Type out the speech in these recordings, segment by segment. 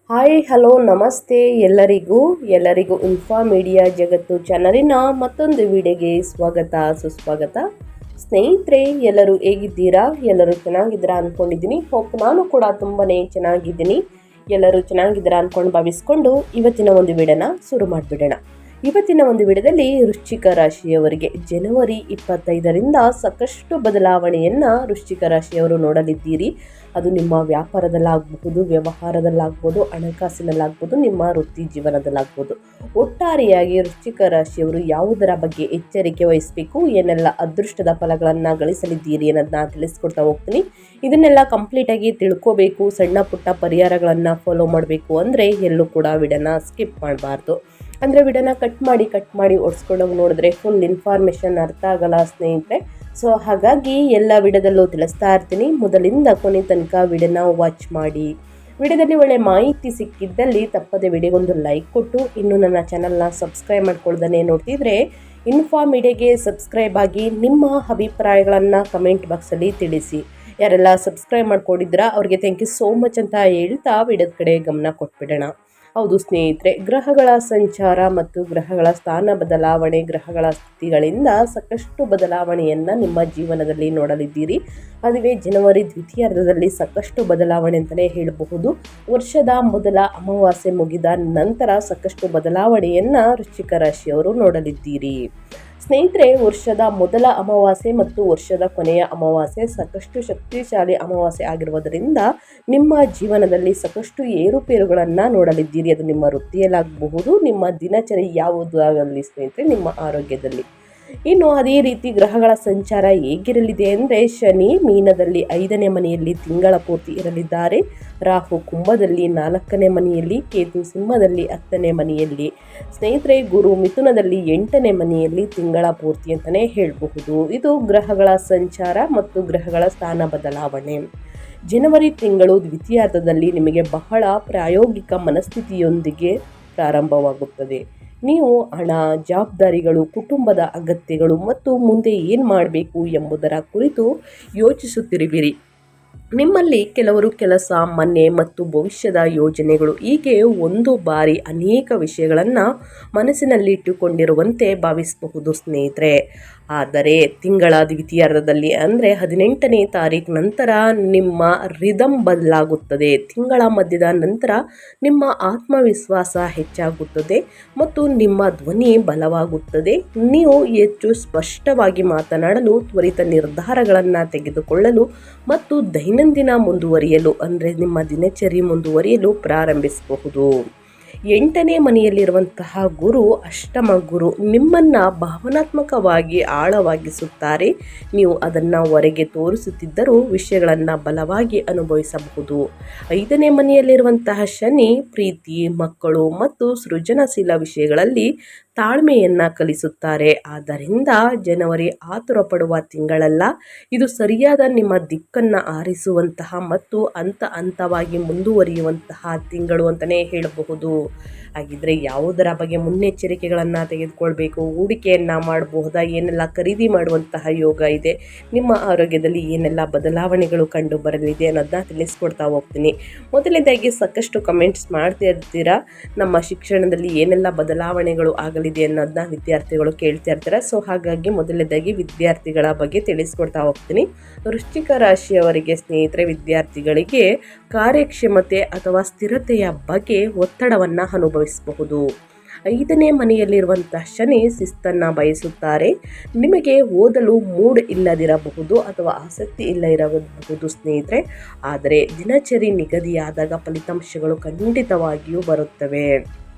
Hi hello ನಮಸ್ತೆ ಎಲ್ಲರಿಗೂ info media ಜಗತ್ತು ಚಾನಲಿನ ಮತ್ತೊಂದು ವಿಡಿಯೋಗೆ ಸ್ವಾಗತ ಸುಸ್ವಾಗತ. ಸ್ನೇಹಿತರೆ, ಎಲ್ಲರೂ ಹೇಗಿದ್ದೀರಾ? ಎಲ್ಲರೂ ಚೆನ್ನಾಗಿದ್ದೀರಾ ಅಂದ್ಕೊಂಡಿದ್ದೀನಿ. ನಾನು ಕೂಡ ತುಂಬನೇ ಚೆನ್ನಾಗಿದ್ದೀನಿ. ಎಲ್ಲರೂ ಚೆನ್ನಾಗಿದ್ದೀರಾ ಅಂದ್ಕೊಂಡು ಭಾವಿಸ್ಕೊಂಡು ಇವತ್ತಿನ ಒಂದು ವಿಡಿಯೋನ ಶುರು ಮಾಡಿಬಿಡೋಣ. ಇವತ್ತಿನ ಒಂದು ವಿಡಿಯೋದಲ್ಲಿ ವೃಶ್ಚಿಕ ರಾಶಿಯವರಿಗೆ ಜನವರಿ 25ರಿಂದ ಸಾಕಷ್ಟು ಬದಲಾವಣೆಯನ್ನು ವೃಶ್ಚಿಕ ರಾಶಿಯವರು ನೋಡಲಿದ್ದೀರಿ. ಅದು ನಿಮ್ಮ ವ್ಯಾಪಾರದಲ್ಲಾಗಬಹುದು, ವ್ಯವಹಾರದಲ್ಲಾಗ್ಬೋದು, ಹಣಕಾಸಿನಲ್ಲಾಗ್ಬೋದು, ನಿಮ್ಮ ವೃತ್ತಿ ಜೀವನದಲ್ಲಾಗ್ಬೋದು. ಒಟ್ಟಾರೆಯಾಗಿ ವೃಶ್ಚಿಕ ರಾಶಿಯವರು ಯಾವುದರ ಬಗ್ಗೆ ಎಚ್ಚರಿಕೆ ವಹಿಸಬೇಕು, ಏನೆಲ್ಲ ಅದೃಷ್ಟದ ಫಲಗಳನ್ನು ಗಳಿಸಲಿದ್ದೀರಿ ಅನ್ನೋದನ್ನ ತಿಳಿಸ್ಕೊಡ್ತಾ ಹೋಗ್ತೀನಿ. ಇದನ್ನೆಲ್ಲ ಕಂಪ್ಲೀಟಾಗಿ ತಿಳ್ಕೋಬೇಕು, ಸಣ್ಣ ಪುಟ್ಟ ಪರಿಹಾರಗಳನ್ನು ಫಾಲೋ ಮಾಡಬೇಕು ಅಂದರೆ ಎಲ್ಲೂ ಕೂಡ ವಿಡಿಯೋನ ಸ್ಕಿಪ್ ಮಾಡಬಾರ್ದು. ಅಂದರೆ ವಿಡಿಯೋನ ಕಟ್ ಮಾಡಿ ಓಡಿಸ್ಕೊಂಡೋಗಿ ನೋಡಿದ್ರೆ ಫುಲ್ ಇನ್ಫಾರ್ಮೇಷನ್ ಅರ್ಥ ಆಗಲ್ಲ ಸ್ನೇಹಿತರೆ. ಸೊ ಹಾಗಾಗಿ ಎಲ್ಲ ವಿಡಿಯೋದಲ್ಲೂ ತಿಳಿಸ್ತಾ ಇರ್ತೀನಿ. ಮೊದಲಿಂದ ಕೊನೆ ತನಕ ವಿಡಿಯೋನ ವಾಚ್ ಮಾಡಿ. ವಿಡಿಯೋದಲ್ಲಿ ಒಳ್ಳೆ ಮಾಹಿತಿ ಸಿಕ್ಕಿದ್ದಲ್ಲಿ ತಪ್ಪದೆ ವಿಡಿಯೋಗೊಂದು ಲೈಕ್ ಕೊಟ್ಟು, ಇನ್ನು ನನ್ನ ಚಾನಲ್ನ ಸಬ್ಸ್ಕ್ರೈಬ್ ಮಾಡ್ಕೊಳ್ದೇ ನೋಡ್ತಿದ್ರೆ ಇನ್ಫಾ ಮೀಡಿಯಾಗೆ ಸಬ್ಸ್ಕ್ರೈಬ್ ಆಗಿ ನಿಮ್ಮ ಅಭಿಪ್ರಾಯಗಳನ್ನು ಕಮೆಂಟ್ ಬಾಕ್ಸಲ್ಲಿ ತಿಳಿಸಿ. ಯಾರೆಲ್ಲ ಸಬ್ಸ್ಕ್ರೈಬ್ ಮಾಡ್ಕೊಂಡಿದ್ದೀರಾ ಅವ್ರಿಗೆ ಥ್ಯಾಂಕ್ ಯು ಸೋ ಮಚ್ ಅಂತ ಹೇಳ್ತಾ ವಿಡಿಯೋದ ಕಡೆ ಗಮನ ಕೊಟ್ಬಿಡೋಣ. ಹೌದು ಸ್ನೇಹಿತರೆ, ಗ್ರಹಗಳ ಸಂಚಾರ ಮತ್ತು ಗ್ರಹಗಳ ಸ್ಥಾನ ಬದಲಾವಣೆ, ಗ್ರಹಗಳ ಸ್ಥಿತಿಗಳಿಂದ ಸಾಕಷ್ಟು ಬದಲಾವಣೆಯನ್ನು ನಿಮ್ಮ ಜೀವನದಲ್ಲಿ ನೋಡಲಿದ್ದೀರಿ. ಅದುವೇ ಜನವರಿ ದ್ವಿತೀಯಾರ್ಧದಲ್ಲಿ ಸಾಕಷ್ಟು ಬದಲಾವಣೆ ಅಂತಲೇ ಹೇಳಬಹುದು. ವರ್ಷದ ಮೊದಲ ಅಮಾವಾಸ್ಯೆ ಮುಗಿದ ನಂತರ ಸಾಕಷ್ಟು ಬದಲಾವಣೆಯನ್ನು ವೃಶ್ಚಿಕ ರಾಶಿಯವರು ನೋಡಲಿದ್ದೀರಿ. ಸ್ನೇಹಿತರೆ, ವರ್ಷದ ಮೊದಲ ಅಮಾವಾಸ್ಯೆ ಮತ್ತು ವರ್ಷದ ಕೊನೆಯ ಅಮಾವಾಸ್ಯೆ ಸಾಕಷ್ಟು ಶಕ್ತಿಶಾಲಿ ಅಮಾವಾಸ್ಯೆ ಆಗಿರುವುದರಿಂದ ನಿಮ್ಮ ಜೀವನದಲ್ಲಿ ಸಾಕಷ್ಟು ಏರುಪೇರುಗಳನ್ನು ನೋಡಲಿದ್ದೀರಿ. ಅದು ನಿಮ್ಮ ವೃತ್ತಿಯಲ್ಲಾಗಬಹುದು, ನಿಮ್ಮ ದಿನಚರಿ ಯಾವುದು ಆಗಲಿ ಸ್ನೇಹಿತರೆ, ನಿಮ್ಮ ಆರೋಗ್ಯದಲ್ಲಿ. ಇನ್ನು ಅದೇ ರೀತಿ ಗ್ರಹಗಳ ಸಂಚಾರ ಹೇಗಿರಲಿದೆ ಅಂದರೆ, ಶನಿ ಮೀನದಲ್ಲಿ 5ನೇ ಮನೆಯಲ್ಲಿ ತಿಂಗಳ ಪೂರ್ತಿ ಇರಲಿದ್ದಾರೆ. ರಾಹು ಕುಂಭದಲ್ಲಿ 4ನೇ ಮನೆಯಲ್ಲಿ, ಕೇತು ಸಿಂಹದಲ್ಲಿ 10ನೇ ಮನೆಯಲ್ಲಿ. ಸ್ನೇಹಿತರೆ, ಗುರು ಮಿಥುನದಲ್ಲಿ 8ನೇ ಮನೆಯಲ್ಲಿ ತಿಂಗಳ ಪೂರ್ತಿ ಅಂತಲೇ ಹೇಳಬಹುದು. ಇದು ಗ್ರಹಗಳ ಸಂಚಾರ ಮತ್ತು ಗ್ರಹಗಳ ಸ್ಥಾನ ಬದಲಾವಣೆ. ಜನವರಿ ತಿಂಗಳು ದ್ವಿತೀಯಾರ್ಧದಲ್ಲಿ ನಿಮಗೆ ಬಹಳ ಪ್ರಾಯೋಗಿಕ ಮನಸ್ಥಿತಿಯೊಂದಿಗೆ ಪ್ರಾರಂಭವಾಗುತ್ತದೆ. ನೀವು ಹಣ, ಜವಾಬ್ದಾರಿಗಳು, ಕುಟುಂಬದ ಅಗತ್ಯಗಳು ಮತ್ತು ಮುಂದೆ ಏನು ಮಾಡಬೇಕು ಎಂಬುದರ ಕುರಿತು ಯೋಚಿಸುತ್ತಿರುವಿರಿ. ನಿಮ್ಮಲ್ಲಿ ಕೆಲವರು ಕೆಲಸ, ಮನೆ ಮತ್ತು ಭವಿಷ್ಯದ ಯೋಜನೆಗಳು ಹೀಗೆ ಒಂದು ಬಾರಿ ಅನೇಕ ವಿಷಯಗಳನ್ನು ಮನಸ್ಸಿನಲ್ಲಿಟ್ಟುಕೊಂಡಿರುವಂತೆ ಭಾವಿಸಬಹುದು ಸ್ನೇಹಿತರೆ. ಆದರೆ ತಿಂಗಳ ದ್ವಿತೀಯಾರ್ಧದಲ್ಲಿ ಅಂದರೆ 18ನೇ ತಾರೀಕು ನಂತರ ನಿಮ್ಮ ರಿದಮ್ ಬದಲಾಗುತ್ತದೆ. ತಿಂಗಳ ಮಧ್ಯದ ನಂತರ ನಿಮ್ಮ ಆತ್ಮವಿಶ್ವಾಸ ಹೆಚ್ಚಾಗುತ್ತದೆ ಮತ್ತು ನಿಮ್ಮ ಧ್ವನಿ ಬಲವಾಗುತ್ತದೆ. ನೀವು ಹೆಚ್ಚು ಸ್ಪಷ್ಟವಾಗಿ ಮಾತನಾಡಲು, ತ್ವರಿತ ನಿರ್ಧಾರಗಳನ್ನು ತೆಗೆದುಕೊಳ್ಳಲು ಮತ್ತು ದೈನಂದಿನ ಮುಂದುವರಿಯಲು ಅಂದರೆ ನಿಮ್ಮ ದಿನಚರಿ ಮುಂದುವರಿಯಲು ಪ್ರಾರಂಭಿಸಬಹುದು. 8ನೇ ಮನೆಯಲ್ಲಿರುವಂತಹ ಗುರು, ಅಷ್ಟಮ ಗುರು, ನಿಮ್ಮನ್ನು ಭಾವನಾತ್ಮಕವಾಗಿ ಆಳವಾಗಿಸುತ್ತಾರೆ. ನೀವು ಅದನ್ನು ಹೊರಗೆ ತೋರಿಸುತ್ತಿದ್ದರೂ ವಿಷಯಗಳನ್ನು ಬಲವಾಗಿ ಅನುಭವಿಸಬಹುದು. 5ನೇ ಮನೆಯಲ್ಲಿರುವಂತಹ ಶನಿ, ಪ್ರೀತಿ, ಮಕ್ಕಳು ಮತ್ತು ಸೃಜನಶೀಲ ವಿಷಯಗಳಲ್ಲಿ ತಾಳ್ಮೆಯನ್ನು ಕಲಿಸುತ್ತಾರೆ. ಆದ್ದರಿಂದ ಜನವರಿ ಆತುರ ಪಡುವ ತಿಂಗಳಲ್ಲ, ಇದು ಸರಿಯಾದ ನಿಮ್ಮ ದಿಕ್ಕನ್ನು ಆರಿಸುವಂತಹ ಮತ್ತು ಹಂತವಾಗಿ ಮುಂದುವರಿಯುವಂತಹ ತಿಂಗಳು ಅಂತಲೇ ಹೇಳಬಹುದು. ಹಾಗಿದ್ರೆ ಯಾವುದರ ಬಗ್ಗೆ ಮುನ್ನೆಚ್ಚರಿಕೆಗಳನ್ನು ತೆಗೆದುಕೊಳ್ಬೇಕು, ಹೂಡಿಕೆಯನ್ನು ಮಾಡಬಹುದಾ, ಏನೆಲ್ಲ ಖರೀದಿ ಮಾಡುವಂತಹ ಯೋಗ ಇದೆ, ನಿಮ್ಮ ಆರೋಗ್ಯದಲ್ಲಿ ಏನೆಲ್ಲ ಬದಲಾವಣೆಗಳು ಕಂಡು ಬರಲಿದೆ ಅನ್ನೋದನ್ನ ತಿಳಿಸ್ಕೊಡ್ತಾ ಹೋಗ್ತೀನಿ. ಮೊದಲನೇದಾಗಿ ಸಾಕಷ್ಟು ಕಮೆಂಟ್ಸ್ ಮಾಡ್ತಾ ಇರ್ತೀರಾ, ನಮ್ಮ ಶಿಕ್ಷಣದಲ್ಲಿ ಏನೆಲ್ಲ ಬದಲಾವಣೆಗಳು ಆಗಲಿದೆ ಅನ್ನೋದನ್ನ ವಿದ್ಯಾರ್ಥಿಗಳು ಕೇಳ್ತಾ ಇರ್ತಾರೆ. ಸೊ ಹಾಗಾಗಿ ಮೊದಲನೇದಾಗಿ ವಿದ್ಯಾರ್ಥಿಗಳ ಬಗ್ಗೆ ತಿಳಿಸ್ಕೊಡ್ತಾ ಹೋಗ್ತೀನಿ. ವೃಶ್ಚಿಕ ರಾಶಿಯವರಿಗೆ ಸ್ನೇಹಿತರೆ, ವಿದ್ಯಾರ್ಥಿಗಳಿಗೆ ಕಾರ್ಯಕ್ಷಮತೆ ಅಥವಾ ಸ್ಥಿರತೆಯ ಬಗ್ಗೆ ಒತ್ತಡವನ್ನು ಅನುಭವಿಸಬಹುದು. 5ನೇ ಮನೆಯಲ್ಲಿರುವಂತಹ ಶನಿ ಶಿಸ್ತನ್ನು ಬಯಸುತ್ತಾರೆ. ನಿಮಗೆ ಓದಲು ಮೂಡ್ ಇಲ್ಲದಿರಬಹುದು ಅಥವಾ ಆಸಕ್ತಿ ಇಲ್ಲ ಇರಬಹುದು ಸ್ನೇಹಿತರೆ. ಆದರೆ ದಿನಚರಿ ನಿಗದಿಯಾದಾಗ ಫಲಿತಾಂಶಗಳು ಖಂಡಿತವಾಗಿಯೂ ಬರುತ್ತವೆ.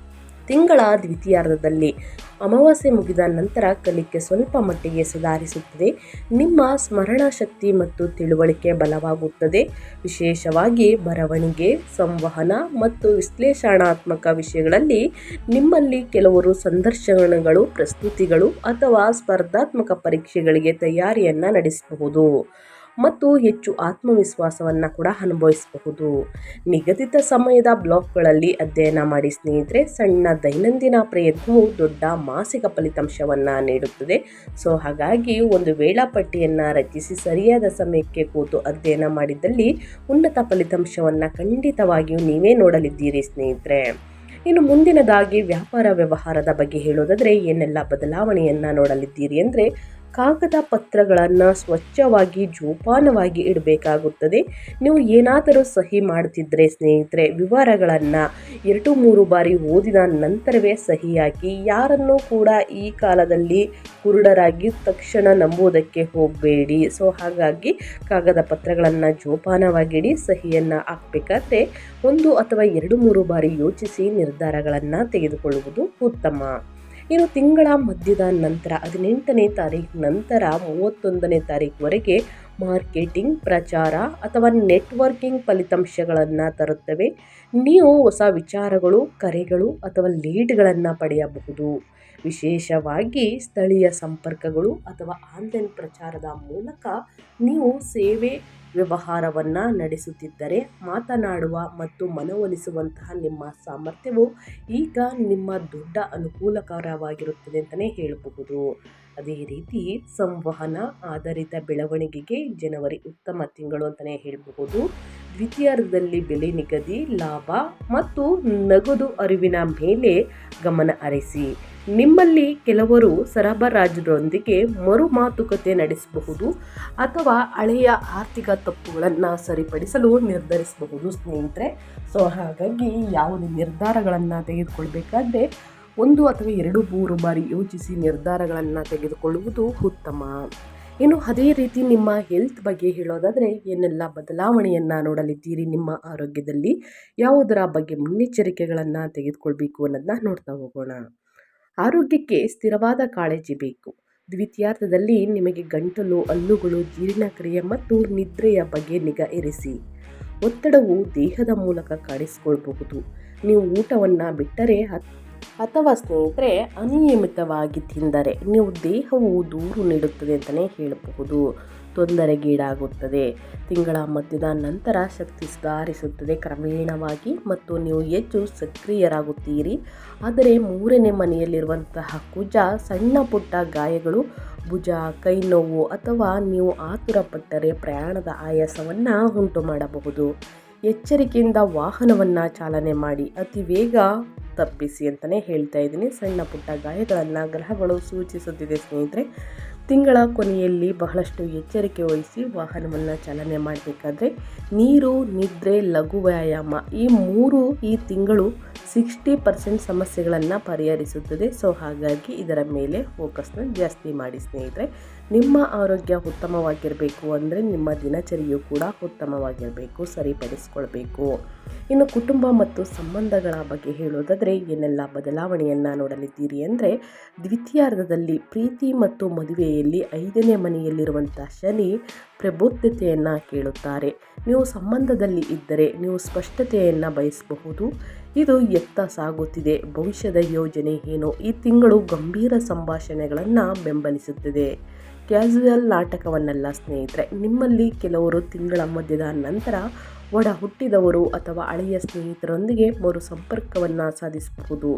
ತಿಂಗಳ ದ್ವಿತೀಯಾರ್ಧದಲ್ಲಿ ಅಮಾವಾಸ್ಯೆ ಮುಗಿದ ನಂತರ ಕಲಿಕೆ ಸ್ವಲ್ಪ ಮಟ್ಟಿಗೆ ಸುಧಾರಿಸುತ್ತದೆ. ನಿಮ್ಮ ಸ್ಮರಣ ಶಕ್ತಿ ಮತ್ತು ತಿಳುವಳಿಕೆ ಬಲವಾಗುತ್ತದೆ. ವಿಶೇಷವಾಗಿ ಬರವಣಿಗೆ, ಸಂವಹನ ಮತ್ತು ವಿಶ್ಲೇಷಣಾತ್ಮಕ ವಿಷಯಗಳಲ್ಲಿ ನಿಮ್ಮಲ್ಲಿ ಕೆಲವರು ಸಂದರ್ಶನಗಳು, ಪ್ರಸ್ತುತಿಗಳು ಅಥವಾ ಸ್ಪರ್ಧಾತ್ಮಕ ಪರೀಕ್ಷೆಗಳಿಗೆ ತಯಾರಿಯನ್ನು ನಡೆಸಬಹುದು. ಮತ್ತು ಹೆಚ್ಚು ಆತ್ಮವಿಶ್ವಾಸವನ್ನು ಕೂಡ ಅನುಭವಿಸಬಹುದು. ನಿಗದಿತ ಸಮಯದ ಬ್ಲಾಕ್ಗಳಲ್ಲಿ ಅಧ್ಯಯನ ಮಾಡಿ ಸ್ನೇಹಿತರೆ. ಸಣ್ಣ ದೈನಂದಿನ ಪ್ರಯತ್ನವು ದೊಡ್ಡ ಮಾಸಿಕ ಫಲಿತಾಂಶವನ್ನು ನೀಡುತ್ತದೆ. ಸೊ ಹಾಗಾಗಿ ಒಂದು ವೇಳಾಪಟ್ಟಿಯನ್ನು ರಚಿಸಿ ಸರಿಯಾದ ಸಮಯಕ್ಕೆ ಕೂತು ಅಧ್ಯಯನ ಮಾಡಿದ್ದಲ್ಲಿ ಉನ್ನತ ಫಲಿತಾಂಶವನ್ನು ಖಂಡಿತವಾಗಿಯೂ ನೀವೇ ನೋಡಲಿದ್ದೀರಿ ಸ್ನೇಹಿತರೆ. ಇನ್ನು ಮುಂದಿನದಾಗಿ ವ್ಯಾಪಾರ ವ್ಯವಹಾರದ ಬಗ್ಗೆ ಹೇಳೋದಾದರೆ ಏನೆಲ್ಲ ಬದಲಾವಣೆಯನ್ನು ನೋಡಲಿದ್ದೀರಿ ಅಂದರೆ, ಕಾಗದ ಪತ್ರಗಳನ್ನು ಸ್ವಚ್ಛವಾಗಿ ಜೋಪಾನವಾಗಿ ಇಡಬೇಕಾಗುತ್ತದೆ. ನೀವು ಏನಾದರೂ ಸಹಿ ಮಾಡ್ತಿದ್ರೆ ಸ್ನೇಹಿತರೆ, ವಿವರಗಳನ್ನು 2-3 ಬಾರಿ ಓದಿದ ನಂತರವೇ ಸಹಿ ಹಾಕಿ. ಯಾರನ್ನೂ ಕೂಡ ಈ ಕಾಲದಲ್ಲಿ ಕುರುಡರಾಗಿ ತಕ್ಷಣ ನಂಬುವುದಕ್ಕೆ ಹೋಗಬೇಡಿ. ಸೊ ಹಾಗಾಗಿ ಕಾಗದ ಪತ್ರಗಳನ್ನು ಜೋಪಾನವಾಗಿಡಿ. ಸಹಿಯನ್ನು ಹಾಕಬೇಕಾದ್ರೆ 1 ಅಥವಾ 2-3 ಬಾರಿ ಯೋಚಿಸಿ ನಿರ್ಧಾರಗಳನ್ನು ತೆಗೆದುಕೊಳ್ಳುವುದು ಉತ್ತಮ. ಇನ್ನು ತಿಂಗಳ ಮಧ್ಯದ ನಂತರ 18ನೇ ತಾರೀಕು ನಂತರ 31ನೇ ತಾರೀಕುವರೆಗೆ ಮಾರ್ಕೆಟಿಂಗ್, ಪ್ರಚಾರ ಅಥವಾ ನೆಟ್ವರ್ಕಿಂಗ್ ಫಲಿತಾಂಶಗಳನ್ನು ತರುತ್ತವೆ. ನೀವು ಹೊಸ ವಿಚಾರಗಳು, ಕರೆಗಳು ಅಥವಾ ಲೀಡ್ಗಳನ್ನು ಪಡೆಯಬಹುದು. ವಿಶೇಷವಾಗಿ ಸ್ಥಳೀಯ ಸಂಪರ್ಕಗಳು ಅಥವಾ ಆನ್ಲೈನ್ ಪ್ರಚಾರದ ಮೂಲಕ ನೀವು ಸೇವೆ ವ್ಯವಹಾರವನ್ನು ನಡೆಸುತ್ತಿದ್ದರೆ ಮಾತನಾಡುವ ಮತ್ತು ಮನವೊಲಿಸುವಂತಹ ನಿಮ್ಮ ಸಾಮರ್ಥ್ಯವು ಈಗ ನಿಮ್ಮ ದೊಡ್ಡ ಅನುಕೂಲಕರವಾಗಿರುತ್ತದೆ ಅಂತಲೇ ಹೇಳಬಹುದು. ಅದೇ ರೀತಿ ಸಂವಹನ ಆಧಾರಿತ ಬೆಳವಣಿಗೆಗೆ ಜನವರಿ ಉತ್ತಮ ತಿಂಗಳು ಅಂತಲೇ ಹೇಳಬಹುದು. ದ್ವಿತೀಯಾರ್ಧದಲ್ಲಿ ಬೆಲೆ ನಿಗದಿ, ಲಾಭ ಮತ್ತು ನಗದು ಅರಿವಿನ ಮೇಲೆ ಗಮನ ಹರಿಸಿ. ನಿಮ್ಮಲ್ಲಿ ಕೆಲವರು ಸರಬರಾಜರೊಂದಿಗೆ ಮರು ಮಾತುಕತೆ ನಡೆಸಬಹುದು ಅಥವಾ ಹಳೆಯ ಆರ್ಥಿಕ ತಪ್ಪುಗಳನ್ನು ಸರಿಪಡಿಸಲು ನಿರ್ಧರಿಸಬಹುದು ಸ್ನೇಹಿತರೆ. ಸೊ ಹಾಗಾಗಿ ಯಾವುದೇ ನಿರ್ಧಾರಗಳನ್ನು ತೆಗೆದುಕೊಳ್ಬೇಕಾದ್ರೆ 1 ಅಥವಾ 2-3 ಬಾರಿ ಯೋಚಿಸಿ ನಿರ್ಧಾರಗಳನ್ನು ತೆಗೆದುಕೊಳ್ಳುವುದು ಉತ್ತಮ. ಇನ್ನು ಅದೇ ರೀತಿ ನಿಮ್ಮ ಹೆಲ್ತ್ ಬಗ್ಗೆ ಹೇಳೋದಾದರೆ ಏನೆಲ್ಲ ಬದಲಾವಣೆಯನ್ನು ನೋಡಲಿದ್ದೀರಿ, ನಿಮ್ಮ ಆರೋಗ್ಯದಲ್ಲಿ ಯಾವುದರ ಬಗ್ಗೆ ಮುನ್ನೆಚ್ಚರಿಕೆಗಳನ್ನು ತೆಗೆದುಕೊಳ್ಬೇಕು ಅನ್ನೋದನ್ನ ನೋಡ್ತಾ ಹೋಗೋಣ. ಆರೋಗ್ಯಕ್ಕೆ ಸ್ಥಿರವಾದ ಕಾಳಜಿ ಬೇಕು. ದ್ವಿತೀಯಾರ್ಧದಲ್ಲಿ ನಿಮಗೆ ಗಂಟಲು, ಹಲ್ಲುಗಳು, ಜೀರ್ಣಕ್ರಿಯೆ ಮತ್ತು ನಿದ್ರೆಯ ಬಗ್ಗೆ ನಿಗಾ ಇರಿಸಿ. ಒತ್ತಡವು ದೇಹದ ಮೂಲಕ ಕಾಣಿಸಿಕೊಳ್ಳಬಹುದು. ನೀವು ಊಟವನ್ನು ಬಿಟ್ಟರೆ ಅಥವಾ ಸ್ನೇಹಿತರೆ ಅನಿಯಮಿತವಾಗಿ ತಿಂದರೆ ನೀವು ದೇಹವು ದೂರು ನೀಡುತ್ತದೆ ಅಂತಲೇ ಹೇಳಬಹುದು. ತೊಂದರೆಗೀಡಾಗುತ್ತದೆ. ತಿಂಗಳ ಮಧ್ಯದ ನಂತರ ಶಕ್ತಿ ಸುಧಾರಿಸುತ್ತದೆ ಕ್ರಮೇಣವಾಗಿ ಮತ್ತು ನೀವು ಹೆಚ್ಚು ಸಕ್ರಿಯರಾಗುತ್ತೀರಿ. ಆದರೆ 3ನೇ ಮನೆಯಲ್ಲಿರುವಂತಹ ಕುಜ ಸಣ್ಣ ಪುಟ್ಟ ಗಾಯಗಳು, ಭುಜ, ಕೈ ನೋವು ಅಥವಾ ನೀವು ಆತುರಪಟ್ಟರೆ ಪ್ರಯಾಣದ ಆಯಾಸವನ್ನು ಉಂಟು ಮಾಡಬಹುದು. ಎಚ್ಚರಿಕೆಯಿಂದ ವಾಹನವನ್ನು ಚಾಲನೆ ಮಾಡಿ. ಅತಿ ವೇಗ ತಪ್ಪಿಸಿ ಅಂತಲೇ ಹೇಳ್ತಾ ಇದ್ದೀನಿ. ಸಣ್ಣ ಪುಟ್ಟ ಗಾಯಗಳನ್ನು ಗ್ರಹಗಳು ಸೂಚಿಸುತ್ತಿದೆ ಸ್ನೇಹಿತರೆ. ತಿಂಗಳ ಕೊನೆಯಲ್ಲಿ ಬಹಳಷ್ಟು ಎಚ್ಚರಿಕೆ ವಹಿಸಿ ವಾಹನವನ್ನು ಚಾಲನೆ ಮಾಡಬೇಕಾದ್ರೆ. ನೀರು, ನಿದ್ರೆ, ಲಘು ವ್ಯಾಯಾಮ ಈ 3 ಈ ತಿಂಗಳು 60% ಸಮಸ್ಯೆಗಳನ್ನು ಪರಿಹರಿಸುತ್ತದೆ. ಸೊ ಹಾಗಾಗಿ ಇದರ ಮೇಲೆ ಫೋಕಸ್ನ ಜಾಸ್ತಿ ಮಾಡಿ ಸ್ನೇಹಿತರೆ. ನಿಮ್ಮ ಆರೋಗ್ಯ ಉತ್ತಮವಾಗಿರಬೇಕು ಅಂದರೆ ನಿಮ್ಮ ದಿನಚರಿಯು ಕೂಡ ಉತ್ತಮವಾಗಿರಬೇಕು, ಸರಿಪಡಿಸ್ಕೊಳ್ಬೇಕು. ಇನ್ನು ಕುಟುಂಬ ಮತ್ತು ಸಂಬಂಧಗಳ ಬಗ್ಗೆ ಹೇಳೋದಾದರೆ ಏನೆಲ್ಲ ಬದಲಾವಣೆಯನ್ನು ನೋಡಲಿದ್ದೀರಿ ಅಂದರೆ, ದ್ವಿತೀಯಾರ್ಧದಲ್ಲಿ ಪ್ರೀತಿ ಮತ್ತು ಮದುವೆಯಲ್ಲಿ 5ನೇ ಮನೆಯಲ್ಲಿರುವಂಥ ಶನಿ ಪ್ರಬುದ್ಧತೆಯನ್ನು ಕೇಳುತ್ತಾರೆ. ನೀವು ಸಂಬಂಧದಲ್ಲಿ ಇದ್ದರೆ ನೀವು ಸ್ಪಷ್ಟತೆಯನ್ನು ಬಯಸಬಹುದು. ಇದು ಎತ್ತ ಸಾಗುತ್ತಿದೆ, ಭವಿಷ್ಯದ ಯೋಜನೆ ಏನು? ಈ ತಿಂಗಳು ಗಂಭೀರ ಸಂಭಾಷಣೆಗಳನ್ನು ಬೆಂಬಲಿಸುತ್ತದೆ. ಕ್ಯಾಸುವಲ್ ನಾಟಕವನ್ನಲ್ಲ ಸ್ನೇಹಿತರೆ. ನಿಮ್ಮಲ್ಲಿ ಕೆಲವರು ತಿಂಗಳ ಮಧ್ಯದ ನಂತರ ಒಡ ಹುಟ್ಟಿದವರು ಅಥವಾ ಹಳೆಯ ಸ್ನೇಹಿತರೊಂದಿಗೆ ಮರು ಸಂಪರ್ಕವನ್ನು ಸಾಧಿಸಬಹುದು.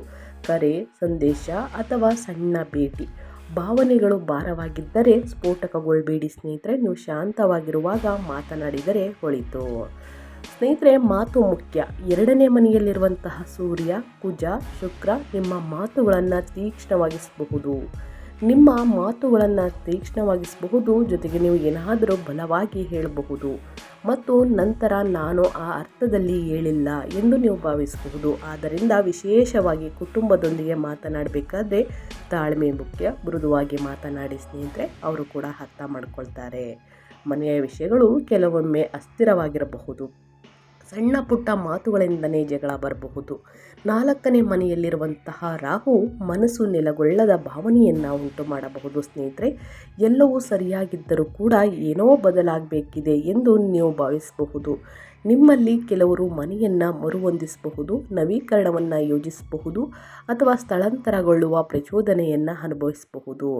ಕರೆ, ಸಂದೇಶ ಅಥವಾ ಸಣ್ಣ ಭೇಟಿ. ಭಾವನೆಗಳು ಭಾರವಾಗಿದ್ದರೆ ಸ್ಫೋಟಕಗೊಳ್ಳಬೇಡಿ ಸ್ನೇಹಿತರೆ. ನೀವು ಶಾಂತವಾಗಿರುವಾಗ ಮಾತನಾಡಿದರೆ ಒಳಿತು. ಸ್ನೇಹಿತರೆ, ಮಾತು ಮುಖ್ಯ. 2ನೇ ಮನೆಯಲ್ಲಿರುವಂತಹ ಸೂರ್ಯ, ಕುಜ, ಶುಕ್ರ ನಿಮ್ಮ ಮಾತುಗಳನ್ನು ತೀಕ್ಷ್ಣವಾಗಿಸಬಹುದು. ಜೊತೆಗೆ ನೀವು ಏನಾದರೂ ಬಲವಾಗಿ ಹೇಳಬಹುದು ಮತ್ತು ನಂತರ ನಾನು ಆ ಅರ್ಥದಲ್ಲಿ ಹೇಳಿಲ್ಲ ಎಂದು ನೀವು ಭಾವಿಸಬಹುದು. ಆದ್ದರಿಂದ ವಿಶೇಷವಾಗಿ ಕುಟುಂಬದೊಂದಿಗೆ ಮಾತನಾಡಬೇಕಾದ್ರೆ ತಾಳ್ಮೆ ಮುಖ್ಯ. ಮೃದುವಾಗಿ ಮಾತನಾಡಿ ಸ್ನೇಹಿತರೆ, ಅವರು ಕೂಡ ಅರ್ಥ ಮಾಡ್ಕೊಳ್ತಾರೆ. ಮನೆಯ ವಿಷಯಗಳು ಕೆಲವೊಮ್ಮೆ ಅಸ್ಥಿರವಾಗಿರಬಹುದು. ಸಣ್ಣ ಪುಟ್ಟ ಮಾತುಗಳಿಂದಲೇ ಜಗಳ ಬರಬಹುದು. 4ನೇ ಮನೆಯಲ್ಲಿರುವಂತಹ ರಾಹು ಮನಸ್ಸು ನೆಲೆಗೊಳ್ಳದ ಭಾವನೆಯನ್ನು ಉಂಟು ಮಾಡಬಹುದು ಸ್ನೇಹಿತರೆ. ಎಲ್ಲವೂ ಸರಿಯಾಗಿದ್ದರೂ ಕೂಡ ಏನೋ ಬದಲಾಗಬೇಕಿದೆ ಎಂದು ನೀವು ಭಾವಿಸಬಹುದು. ನಿಮ್ಮಲ್ಲಿ ಕೆಲವರು ಮನೆಯನ್ನು ಮರುಹೊಂದಿಸಬಹುದು, ನವೀಕರಣವನ್ನು ಯೋಜಿಸಬಹುದು ಅಥವಾ ಸ್ಥಳಾಂತರಗೊಳ್ಳುವ ಪ್ರಚೋದನೆಯನ್ನು ಅನುಭವಿಸಬಹುದು.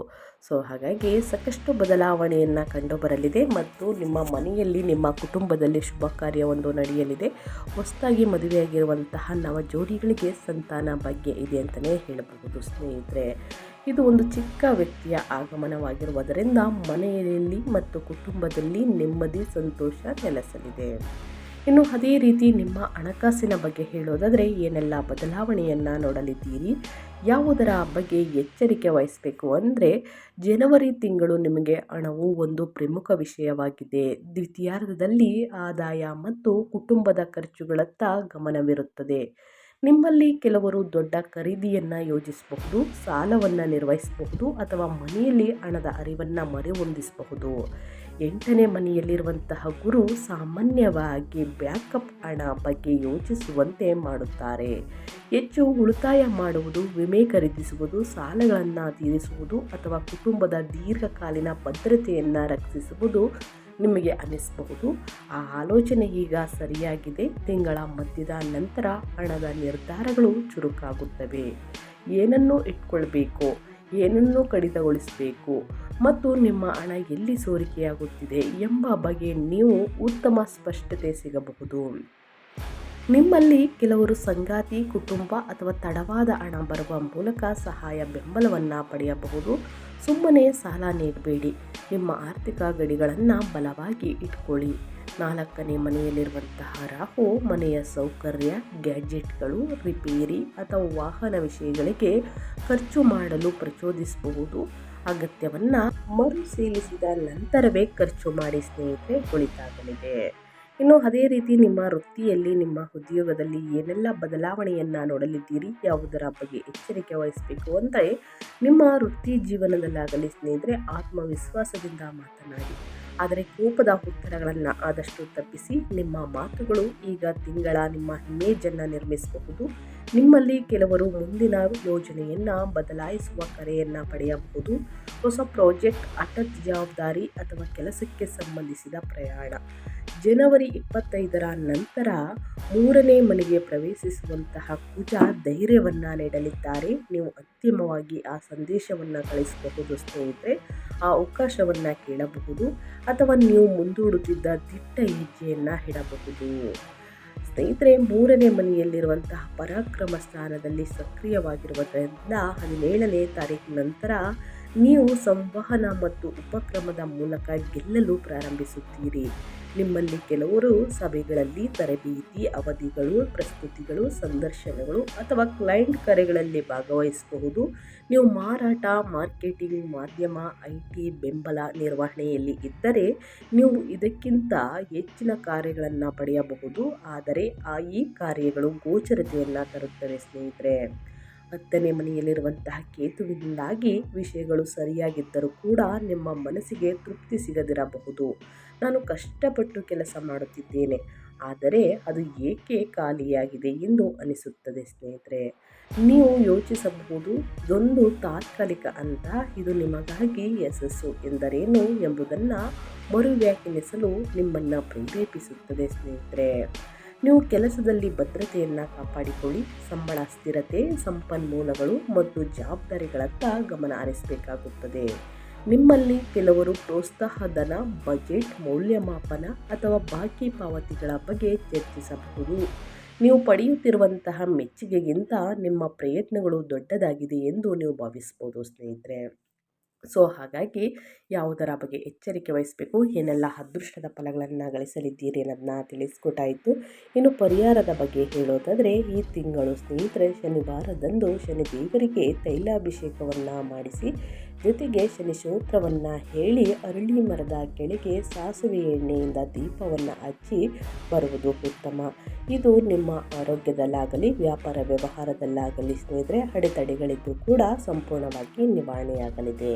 ಸೊ ಹಾಗಾಗಿ ಸಾಕಷ್ಟು ಬದಲಾವಣೆಯನ್ನು ಕಂಡುಬರಲಿದೆ ಮತ್ತು ನಿಮ್ಮ ಮನೆಯಲ್ಲಿ ನಿಮ್ಮ ಕುಟುಂಬದಲ್ಲಿ ಶುಭ ಕಾರ್ಯವೊಂದು ನಡೆಯಲಿದೆ. ಹೊಸದಾಗಿ ಮದುವೆಯಾಗಿರುವಂತಹ ನವ ಜೋಡಿಗಳಿಗೆ ಸಂತಾನ ಭಾಗ್ಯ ಇದೆ ಅಂತಲೇ ಹೇಳಬಹುದು ಸ್ನೇಹಿತರೆ. ಇದು ಒಂದು ಚಿಕ್ಕ ವ್ಯಕ್ತಿಯ ಆಗಮನವಾಗಿರುವುದರಿಂದ ಮನೆಯಲ್ಲಿ ಮತ್ತು ಕುಟುಂಬದಲ್ಲಿ ನೆಮ್ಮದಿ ಸಂತೋಷ ನೆಲೆಸಲಿದೆ. ಇನ್ನು ಅದೇ ರೀತಿ ನಿಮ್ಮ ಹಣಕಾಸಿನ ಬಗ್ಗೆ ಹೇಳೋದಾದರೆ ಏನೆಲ್ಲ ಬದಲಾವಣೆಯನ್ನು ನೋಡಲಿದ್ದೀರಿ, ಯಾವುದರ ಬಗ್ಗೆ ಎಚ್ಚರಿಕೆ ವಹಿಸಬೇಕು ಅಂದರೆ ಜನವರಿ ತಿಂಗಳು ನಿಮಗೆ ಹಣವು ಒಂದು ಪ್ರಮುಖ ವಿಷಯವಾಗಿದೆ. ದ್ವಿತೀಯಾರ್ಧದಲ್ಲಿ ಆದಾಯ ಮತ್ತು ಕುಟುಂಬದ ಖರ್ಚುಗಳತ್ತ ಗಮನವಿರುತ್ತದೆ. ನಿಮ್ಮಲ್ಲಿ ಕೆಲವರು ದೊಡ್ಡ ಖರೀದಿಯನ್ನು ಯೋಜಿಸಬಹುದು, ಸಾಲವನ್ನು ನಿರ್ವಹಿಸಬಹುದು ಅಥವಾ ಮನೆಯಲ್ಲಿ ಹಣದ ಅರಿವನ್ನು ಮರುಹೊಂದಿಸಬಹುದು. 8ನೇ ಮನೆಯಲ್ಲಿರುವಂತಹ ಗುರು ಸಾಮಾನ್ಯವಾಗಿ ಬ್ಯಾಕಪ್ ಹಣ ಬಗ್ಗೆ ಯೋಚಿಸುವಂತೆ ಮಾಡುತ್ತಾರೆ. ಹೆಚ್ಚು ಉಳಿತಾಯ ಮಾಡುವುದು, ವಿಮೆ ಖರೀದಿಸುವುದು, ಸಾಲಗಳನ್ನು ತೀರಿಸುವುದು ಅಥವಾ ಕುಟುಂಬದ ದೀರ್ಘಕಾಲೀನ ಭದ್ರತೆಯನ್ನು ರಕ್ಷಿಸುವುದು ನಿಮಗೆ ಅನಿಸಬಹುದು. ಆ ಆಲೋಚನೆ ಈಗ ಸರಿಯಾಗಿದೆ. ತಿಂಗಳ ಮಧ್ಯದ ನಂತರ ಹಣದ ನಿರ್ಧಾರಗಳು ಚುರುಕಾಗುತ್ತವೆ. ಏನನ್ನು ಇಟ್ಕೊಳ್ಬೇಕು, ಏನನ್ನು ಕಡಿತಗೊಳಿಸಬೇಕು ಮತ್ತು ನಿಮ್ಮ ಹಣ ಎಲ್ಲಿ ಸೋರಿಕೆಯಾಗುತ್ತಿದೆ ಎಂಬ ಬಗ್ಗೆ ನೀವು ಉತ್ತಮ ಸ್ಪಷ್ಟತೆ ಸಿಗಬಹುದು. ನಿಮ್ಮಲ್ಲಿ ಕೆಲವರು ಸಂಗಾತಿ, ಕುಟುಂಬ ಅಥವಾ ತಡವಾದ ಹಣ ಬರುವ ಮೂಲಕ ಸಹಾಯ ಬೆಂಬಲವನ್ನು ಪಡೆಯಬಹುದು. ಸುಮ್ಮನೆ ಸಾಲ ನೀಡಬೇಡಿ. ನಿಮ್ಮ ಆರ್ಥಿಕ ಗಡಿಗಳನ್ನು ಬಲವಾಗಿ ಇಟ್ಕೊಳ್ಳಿ. 4ನೇ ಮನೆಯಲ್ಲಿರುವಂತಹ ರಾಹು ಮನೆಯ ಸೌಕರ್ಯ, ಗ್ಯಾಜೆಟ್ಗಳು, ರಿಪೇರಿ ಅಥವಾ ವಾಹನ ವಿಷಯಗಳಿಗೆ ಖರ್ಚು ಮಾಡಲು ಪ್ರಚೋದಿಸಬಹುದು. ಅಗತ್ಯವನ್ನು ಮರುಪರಿಶೀಲಿಸಿದ ನಂತರವೇ ಖರ್ಚು ಮಾಡಿ ಸ್ನೇಹಿತರೆ, ಒಳಿತಾಗಲಿದೆ. ಇನ್ನು ಅದೇ ರೀತಿ ನಿಮ್ಮ ವೃತ್ತಿಯಲ್ಲಿ, ನಿಮ್ಮ ಉದ್ಯೋಗದಲ್ಲಿ ಏನೆಲ್ಲ ಬದಲಾವಣೆಯನ್ನು ನೋಡಲಿದ್ದೀರಿ, ಯಾವುದರ ಬಗ್ಗೆ ಎಚ್ಚರಿಕೆ ವಹಿಸಬೇಕು ಅಂದರೆ ನಿಮ್ಮ ವೃತ್ತಿ ಜೀವನದಲ್ಲಾಗಲಿ ಸ್ನೇಹಿತರೆ ಆತ್ಮವಿಶ್ವಾಸದಿಂದ ಮಾತನಾಡಿ. ಆದರೆ ಕೋಪದ ಉತ್ತರಗಳನ್ನು ಆದಷ್ಟು ತಪ್ಪಿಸಿ. ನಿಮ್ಮ ಮಾತುಗಳು ಈಗ ತಿಂಗಳ ನಿಮ್ಮ ಇಮೇಜನ್ನು ನಿರ್ಮಿಸಬಹುದು. ನಿಮ್ಮಲ್ಲಿ ಕೆಲವರು ಮುಂದಿನ ಯೋಜನೆಯನ್ನು ಬದಲಾಯಿಸುವ ಕರೆಯನ್ನು ಪಡೆಯಬಹುದು. ಹೊಸ ಪ್ರಾಜೆಕ್ಟ್, ಹಠಾತ್ ಜವಾಬ್ದಾರಿ ಅಥವಾ ಕೆಲಸಕ್ಕೆ ಸಂಬಂಧಿಸಿದ ಪ್ರಯಾಣ. ಜನವರಿ 25ರ ನಂತರ 3ನೇ ಮನೆಗೆ ಪ್ರವೇಶಿಸುವಂತಹ ಕುಜ ಧೈರ್ಯವನ್ನು ನೀಡಲಿದ್ದಾರೆ. ನೀವು ಅಂತಿಮವಾಗಿ ಆ ಸಂದೇಶವನ್ನು ಕಳಿಸಬಹುದು ಸ್ನೇಹಿತರೆ. ಆ ಅವಕಾಶವನ್ನು ಕೇಳಬಹುದು ಅಥವಾ ನೀವು ಮುಂದೂಡುತ್ತಿದ್ದ ದಿಟ್ಟ ಹೆಜ್ಜೆಯನ್ನು ಇಡಬಹುದು. ಸ್ನೇಹಿತರೆ, 3ನೇ ಮನೆಯಲ್ಲಿರುವಂತಹ ಪರಾಕ್ರಮ ಸ್ಥಾನದಲ್ಲಿ ಸಕ್ರಿಯವಾಗಿರುವುದರಿಂದ 17ನೇ ತಾರೀಕು ನಂತರ ನೀವು ಸಂವಹನ ಮತ್ತು ಉಪಕ್ರಮದ ಮೂಲಕ ಗೆಲ್ಲಲು ಪ್ರಾರಂಭಿಸುತ್ತೀರಿ. ನಿಮ್ಮಲ್ಲಿ ಕೆಲವರು ಸಭೆಗಳಲ್ಲಿ, ತರಬೇತಿ ಅವಧಿಗಳು, ಪ್ರಸ್ತುತಿಗಳು, ಸಂದರ್ಶನಗಳು ಅಥವಾ ಕ್ಲೈಂಟ್ ಕರೆಗಳಲ್ಲಿ ಭಾಗವಹಿಸಬಹುದು. ನೀವು ಮಾರಾಟ, ಮಾರ್ಕೆಟಿಂಗ್, ಮಾಧ್ಯಮ, IT, ಬೆಂಬಲ ನಿರ್ವಹಣೆಯಲ್ಲಿ ಇದ್ದರೆ ನೀವು ಇದಕ್ಕಿಂತ ಹೆಚ್ಚಿನ ಕಾರ್ಯಗಳನ್ನು ಪಡೆಯಬಹುದು. ಆದರೆ ಈ ಕಾರ್ಯಗಳು ಗೋಚರತೆಯನ್ನು ತರುತ್ತವೆ ಸ್ನೇಹಿತರೆ. 10ನೇ ಮನೆಯಲ್ಲಿರುವಂತಹ ಕೇತುವಿನಿಂದಾಗಿ ವಿಷಯಗಳು ಸರಿಯಾಗಿದ್ದರೂ ಕೂಡ ನಿಮ್ಮ ಮನಸ್ಸಿಗೆ ತೃಪ್ತಿ ಸಿಗದಿರಬಹುದು. ನಾನು ಕಷ್ಟಪಟ್ಟು ಕೆಲಸ ಮಾಡುತ್ತಿದ್ದೇನೆ, ಆದರೆ ಅದು ಏಕೆ ಖಾಲಿಯಾಗಿದೆ ಎಂದು ಅನಿಸುತ್ತದೆ ಸ್ನೇಹಿತರೆ. ನೀವು ಯೋಚಿಸಬಹುದು, ಇದೊಂದು ತಾತ್ಕಾಲಿಕ ಹಂತ. ಇದು ನಿಮಗಾಗಿ ಯಶಸ್ಸು ಎಂದರೇನು ಎಂಬುದನ್ನು ಮರುವ್ಯಾಖ್ಯಾನಿಸಲು ನಿಮ್ಮನ್ನು ಪ್ರೇರೇಪಿಸುತ್ತದೆ ಸ್ನೇಹಿತರೆ. ನೀವು ಕೆಲಸದಲ್ಲಿ ಭದ್ರತೆಯನ್ನು ಕಾಪಾಡಿಕೊಳ್ಳಿ. ಸಂಬಳ, ಸ್ಥಿರತೆ, ಸಂಪನ್ಮೂಲಗಳು ಮತ್ತು ಜವಾಬ್ದಾರಿಗಳತ್ತ ಗಮನ ಹರಿಸಬೇಕಾಗುತ್ತದೆ. ನಿಮ್ಮಲ್ಲಿ ಕೆಲವರು ಪ್ರೋತ್ಸಾಹಧನ, ಬಜೆಟ್, ಮೌಲ್ಯಮಾಪನ ಅಥವಾ ಬಾಕಿ ಪಾವತಿಗಳ ಬಗ್ಗೆ ಚರ್ಚಿಸಬಹುದು. ನೀವು ಪಡೆಯುತ್ತಿರುವಂತಹ ಮೆಚ್ಚುಗೆಗಿಂತ ನಿಮ್ಮ ಪ್ರಯತ್ನಗಳು ದೊಡ್ಡದಾಗಿದೆ ಎಂದು ನೀವು ಭಾವಿಸಬಹುದು ಸ್ನೇಹಿತರೆ. ಸೊ ಹಾಗಾಗಿ ಯಾವುದರ ಬಗ್ಗೆ ಎಚ್ಚರಿಕೆ ವಹಿಸಬೇಕು, ಏನೆಲ್ಲ ಅದೃಷ್ಟದ ಫಲಗಳನ್ನು ಗಳಿಸಲಿದ್ದೀರಿ ಅನ್ನೋದನ್ನ ತಿಳಿಸ್ಕೊಟ್ಟಾಯಿತು. ಇನ್ನು ಪರಿಹಾರದ ಬಗ್ಗೆ ಹೇಳೋದಾದರೆ ಈ ತಿಂಗಳು ಸ್ನೇಹಿತರೆ ಶನಿವಾರದಂದು ಶನಿ ದೇವರಿಗೆ ತೈಲಾಭಿಷೇಕವನ್ನು ಮಾಡಿಸಿ, ಜೊತೆಗೆ ಶನಿ ಸ್ತೋತ್ರವನ್ನು ಹೇಳಿ, ಅರಳಿ ಮರದ ಕೆಳಗೆ ಸಾಸಿವೆ ಎಣ್ಣೆಯಿಂದ ದೀಪವನ್ನು ಹಚ್ಚಿ ಬರುವುದು ಉತ್ತಮ. ಇದು ನಿಮ್ಮ ಆರೋಗ್ಯದಲ್ಲಾಗಲಿ, ವ್ಯಾಪಾರ ವ್ಯವಹಾರದಲ್ಲಾಗಲಿ ಸ್ನೇಹಿತರೆ ಅಡೆತಡೆಗಳಿದ್ದು ಕೂಡ ಸಂಪೂರ್ಣವಾಗಿ ನಿವಾರಣೆಯಾಗಲಿದೆ.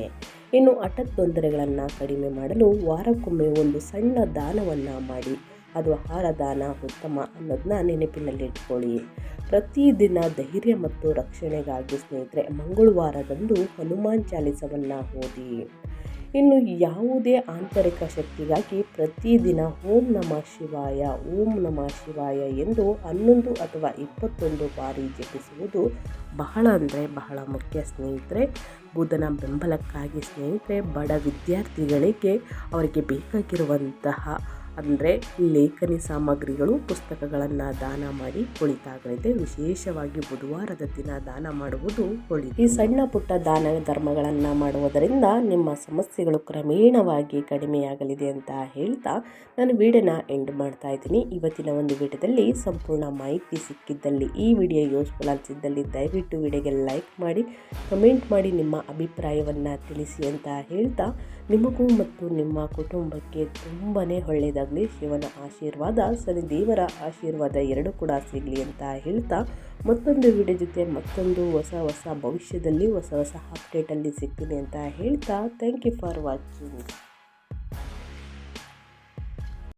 ಇನ್ನು ಹಠಾತ್ ತೊಂದರೆಗಳನ್ನು ಕಡಿಮೆ ಮಾಡಲು ವಾರಕ್ಕೊಮ್ಮೆ ಒಂದು ಸಣ್ಣ ದಾನವನ್ನು ಮಾಡಿ. ಅದು ಆಹಾರ ದಾನ ಉತ್ತಮ ಅನ್ನೋದನ್ನ ನೆನಪಿನಲ್ಲಿಟ್ಕೊಳ್ಳಿ. ಪ್ರತಿದಿನ ಧೈರ್ಯ ಮತ್ತು ರಕ್ಷಣೆಗಾಗಿ ಸ್ನೇಹಿತರೆ ಮಂಗಳವಾರದಂದು ಹನುಮಾನ್ ಚಾಲಿಸವನ್ನು ಓದಿ. ಇನ್ನು ಯಾವುದೇ ಆಂತರಿಕ ಶಕ್ತಿಗಾಗಿ ಪ್ರತಿದಿನ ಓಂ ನಮಃ ಶಿವಾಯ ಎಂದು 11 ಅಥವಾ 21 ಬಾರಿ ಜಪಿಸುವುದು ಬಹಳ ಅಂದರೆ ಬಹಳ ಮುಖ್ಯ ಸ್ನೇಹಿತರೆ. ಬುಧನ ಬೆಂಬಲಕ್ಕಾಗಿ ಸ್ನೇಹಿತರೆ ಬಡ ವಿದ್ಯಾರ್ಥಿಗಳಿಗೆ ಅವರಿಗೆ ಬೇಕಾಗಿರುವಂತಹ ಅಂದರೆ ಲೇಖನಿ ಸಾಮಗ್ರಿಗಳು, ಪುಸ್ತಕಗಳನ್ನು ದಾನ ಮಾಡಿ ಒಳಿತಾಗಲಿದೆ. ವಿಶೇಷವಾಗಿ ಬುಧವಾರದ ದಿನ ದಾನ ಮಾಡುವುದು ಒಳಿತು. ಈ ಸಣ್ಣ ಪುಟ್ಟ ದಾನ ಧರ್ಮಗಳನ್ನು ಮಾಡುವುದರಿಂದ ನಿಮ್ಮ ಸಮಸ್ಯೆಗಳು ಕ್ರಮೇಣವಾಗಿ ಕಡಿಮೆಯಾಗಲಿದೆ ಅಂತ ಹೇಳ್ತಾ ನಾನು ವಿಡಿಯೋನ ಎಂಡ್ ಮಾಡ್ತಾ ಇದ್ದೀನಿ. ಇವತ್ತಿನ ಒಂದು ವಿಡಿಯೋದಲ್ಲಿ ಸಂಪೂರ್ಣ ಮಾಹಿತಿ ಸಿಕ್ಕಿದ್ದಲ್ಲಿ, ಈ ವಿಡಿಯೋ ಯೂಸ್ಫುಲ್ ಅನಿಸಿದ್ದಲ್ಲಿ ದಯವಿಟ್ಟು ವಿಡಿಯೋಗೆ ಲೈಕ್ ಮಾಡಿ, ಕಮೆಂಟ್ ಮಾಡಿ ನಿಮ್ಮ ಅಭಿಪ್ರಾಯವನ್ನು ತಿಳಿಸಿ ಅಂತ ಹೇಳ್ತಾ, ನಿಮಗೂ ಮತ್ತು ನಿಮ್ಮ ಕುಟುಂಬಕ್ಕೆ ತುಂಬಾ ಒಳ್ಳೆಯದಾಗಲಿ, ಶಿವನ ಆಶೀರ್ವಾದ, ಶನಿದೇವರ ಆಶೀರ್ವಾದ ಎರಡೂ ಕೂಡ ಸಿಗಲಿ ಅಂತ ಹೇಳ್ತಾ, ಮತ್ತೊಂದು ವಿಡಿಯೋ ಜೊತೆ ಮತ್ತೊಂದು ಹೊಸ ಭವಿಷ್ಯದಲ್ಲಿ ಹೊಸ ಅಪ್ಡೇಟಲ್ಲಿ ಸಿಗ್ತೀನಿ ಅಂತ ಹೇಳ್ತಾ, ಥ್ಯಾಂಕ್ ಯು ಫಾರ್ ವಾಚಿಂಗ್.